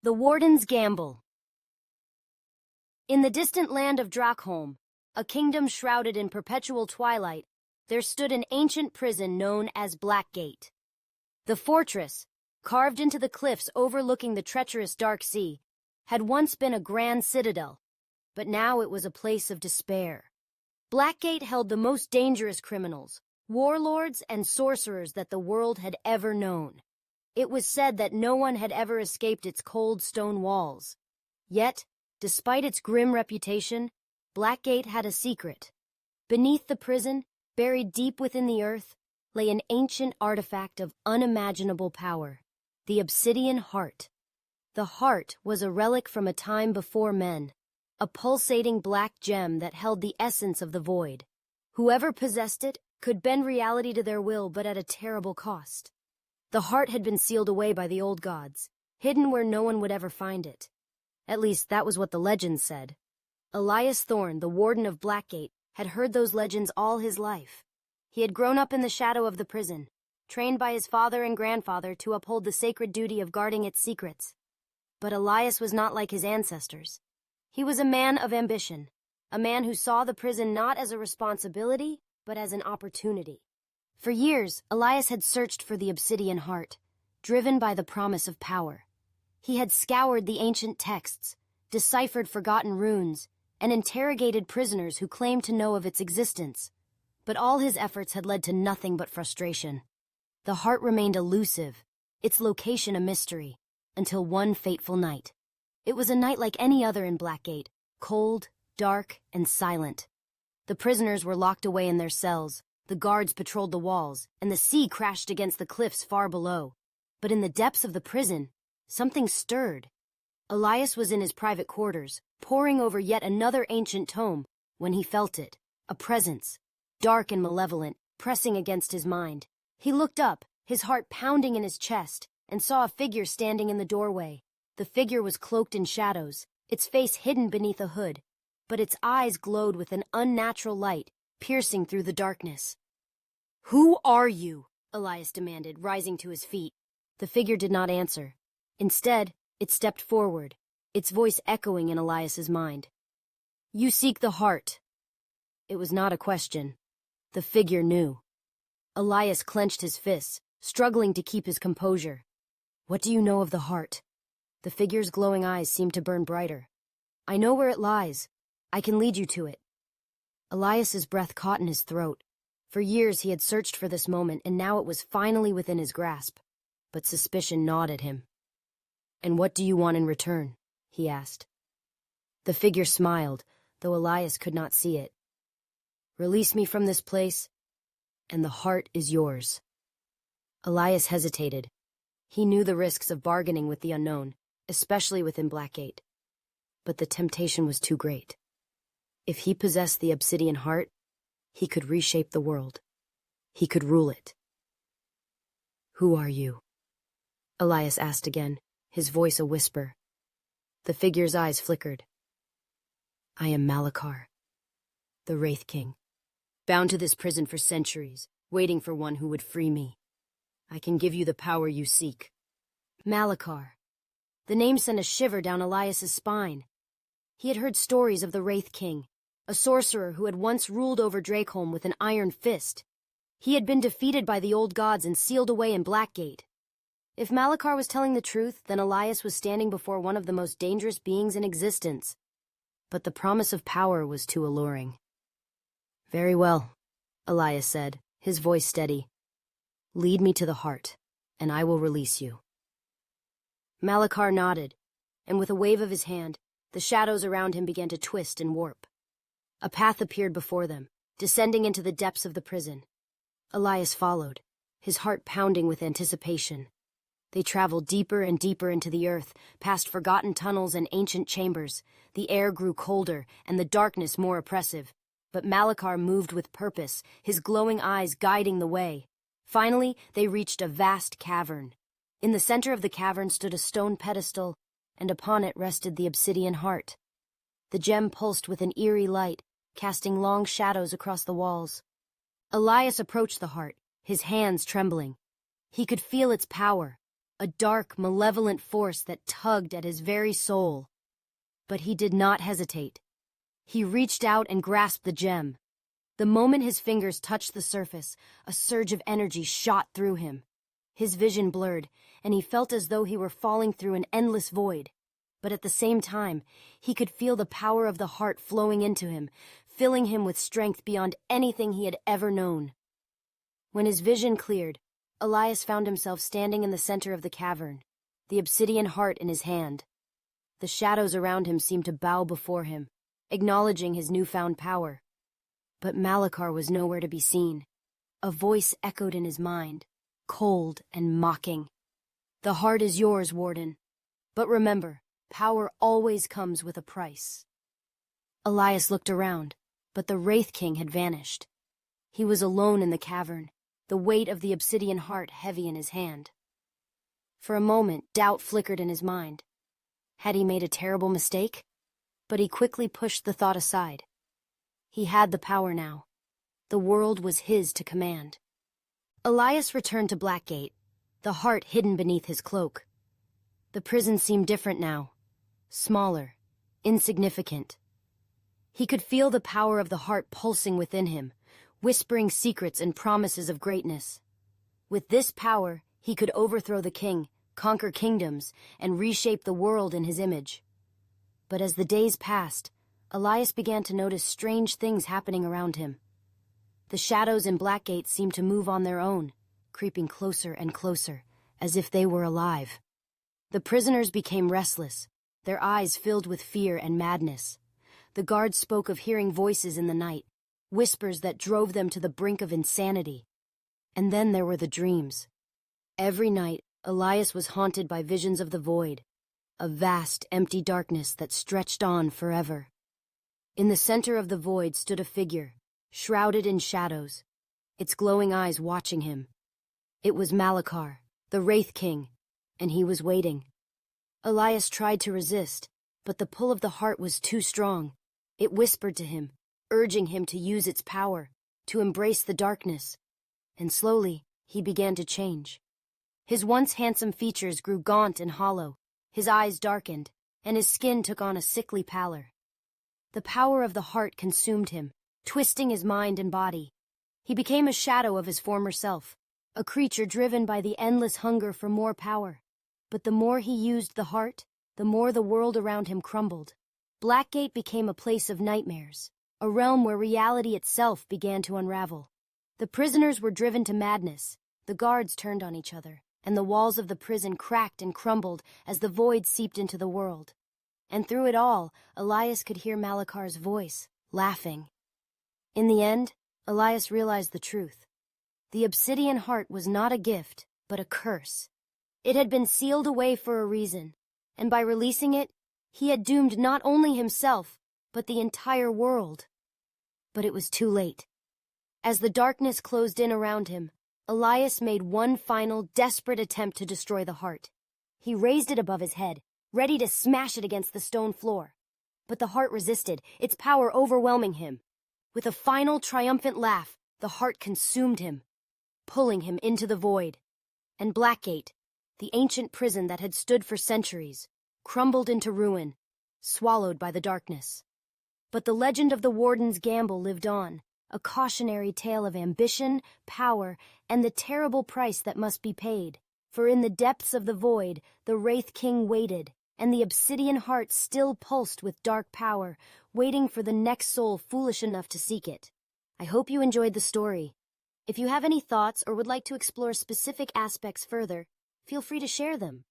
The Warden's Gamble. In the distant land of Drakholm, a kingdom shrouded in perpetual twilight, there stood an ancient prison known as Blackgate. The fortress, carved into the cliffs overlooking the treacherous Darksea, had once been a grand citadel, but now it was a place of despair. Blackgate held the most dangerous criminals, warlords and sorcerers that the world had ever known. It was said that no one had ever escaped its cold stone walls. Yet, despite its grim reputation, Blackgate had a secret. Beneath the prison, buried deep within the earth, lay an ancient artifact of unimaginable power, the obsidian heart. The heart was a relic from a time before men, a pulsating black gem that held the essence of the void. Whoever possessed it could bend reality to their will, but at a terrible cost. The heart had been sealed away by the old gods, hidden where no one would ever find it. At least that was what the legends said. Elias Thorne, the warden of Blackgate, had heard those legends all his life. He had grown up in the shadow of the prison, trained by his father and grandfather to uphold the sacred duty of guarding its secrets. But Elias was not like his ancestors. He was a man of ambition, a man who saw the prison not as a responsibility, but as an opportunity. For years, Elias had searched for the obsidian heart, driven by the promise of power. He had scoured the ancient texts, deciphered forgotten runes, and interrogated prisoners who claimed to know of its existence. But all his efforts had led to nothing but frustration. The heart remained elusive, its location a mystery, until one fateful night. It was a night like any other in Blackgate, cold, dark, and silent. The prisoners were locked away in their cells, the guards patrolled the walls, and the sea crashed against the cliffs far below. But in the depths of the prison, something stirred. Elias was in his private quarters, poring over yet another ancient tome, when he felt it, a presence, dark and malevolent, pressing against his mind. He looked up, his heart pounding in his chest, and saw a figure standing in the doorway. The figure was cloaked in shadows, its face hidden beneath a hood, but its eyes glowed with an unnatural light, piercing through the darkness. "Who are you?" Elias demanded, rising to his feet. The figure did not answer. Instead, it stepped forward, its voice echoing in Elias's mind. "You seek the heart." It was not a question. The figure knew. Elias clenched his fists, struggling to keep his composure. "What do you know of the heart?" The figure's glowing eyes seemed to burn brighter. "I know where it lies. I can lead you to it." Elias's breath caught in his throat. For years he had searched for this moment, and now it was finally within his grasp. But suspicion gnawed at him. "And what do you want in return?" he asked. The figure smiled, though Elias could not see it. "Release me from this place, and the heart is yours." Elias hesitated. He knew the risks of bargaining with the unknown, especially within Blackgate. But the temptation was too great. If he possessed the obsidian heart, he could reshape the world. He could rule it. "Who are you?" Elias asked again, his voice a whisper. The figure's eyes flickered. "I am Malachar, the Wraith King, bound to this prison for centuries, waiting for one who would free me. I can give you the power you seek." Malachar. The name sent a shiver down Elias's spine. He had heard stories of the Wraith King, a sorcerer who had once ruled over Drakholm with an iron fist. He had been defeated by the old gods and sealed away in Blackgate. If Malachar was telling the truth, then Elias was standing before one of the most dangerous beings in existence. But the promise of power was too alluring. "Very well," Elias said, his voice steady. "Lead me to the heart, and I will release you." Malachar nodded, and with a wave of his hand, the shadows around him began to twist and warp. A path appeared before them, descending into the depths of the prison. Elias followed, his heart pounding with anticipation. They traveled deeper and deeper into the earth, past forgotten tunnels and ancient chambers. The air grew colder, and the darkness more oppressive. But Malachar moved with purpose, his glowing eyes guiding the way. Finally, they reached a vast cavern. In the center of the cavern stood a stone pedestal, and upon it rested the obsidian heart. The gem pulsed with an eerie light, casting long shadows across the walls. Elias approached the heart, his hands trembling. He could feel its power, a dark, malevolent force that tugged at his very soul. But he did not hesitate. He reached out and grasped the gem. The moment his fingers touched the surface, a surge of energy shot through him. His vision blurred, and he felt as though he were falling through an endless void. But at the same time, he could feel the power of the heart flowing into him, filling him with strength beyond anything he had ever known. When his vision cleared, Elias found himself standing in the center of the cavern, the obsidian heart in his hand. The shadows around him seemed to bow before him, acknowledging his newfound power. But Malachar was nowhere to be seen. A voice echoed in his mind, cold and mocking. "The heart is yours, Warden. But remember, power always comes with a price." Elias looked around, but the Wraith King had vanished. He was alone in the cavern, the weight of the obsidian heart heavy in his hand. For a moment, doubt flickered in his mind. Had he made a terrible mistake? But he quickly pushed the thought aside. He had the power now. The world was his to command. Elias returned to Blackgate, the heart hidden beneath his cloak. The prison seemed different now, smaller, insignificant. He could feel the power of the heart pulsing within him, whispering secrets and promises of greatness. With this power, he could overthrow the king, conquer kingdoms, and reshape the world in his image. But as the days passed, Elias began to notice strange things happening around him. The shadows in Blackgate seemed to move on their own, creeping closer and closer, as if they were alive. The prisoners became restless, their eyes filled with fear and madness. The guards spoke of hearing voices in the night, whispers that drove them to the brink of insanity. And then there were the dreams. Every night, Elias was haunted by visions of the void, a vast, empty darkness that stretched on forever. In the center of the void stood a figure, shrouded in shadows, its glowing eyes watching him. It was Malachar, the Wraith King, and he was waiting. Elias tried to resist, but the pull of the heart was too strong. It whispered to him, urging him to use its power, to embrace the darkness. And slowly, he began to change. His once handsome features grew gaunt and hollow, his eyes darkened, and his skin took on a sickly pallor. The power of the heart consumed him, twisting his mind and body. He became a shadow of his former self, a creature driven by the endless hunger for more power. But the more he used the heart, the more the world around him crumbled. Blackgate became a place of nightmares, a realm where reality itself began to unravel. The prisoners were driven to madness, the guards turned on each other, and the walls of the prison cracked and crumbled as the void seeped into the world. And through it all, Elias could hear Malachar's voice, laughing. In the end, Elias realized the truth. The obsidian heart was not a gift, but a curse. It had been sealed away for a reason, and by releasing it, he had doomed not only himself, but the entire world. But it was too late. As the darkness closed in around him, Elias made one final, desperate attempt to destroy the heart. He raised it above his head, ready to smash it against the stone floor. But the heart resisted, its power overwhelming him. With a final, triumphant laugh, the heart consumed him, pulling him into the void. And Blackgate, the ancient prison that had stood for centuries, crumbled into ruin, swallowed by the darkness. But the legend of the Warden's gamble lived on, a cautionary tale of ambition, power, and the terrible price that must be paid. For in the depths of the void, the Wraith King waited, and the obsidian heart still pulsed with dark power, waiting for the next soul foolish enough to seek it. I hope you enjoyed the story. If you have any thoughts or would like to explore specific aspects further, feel free to share them.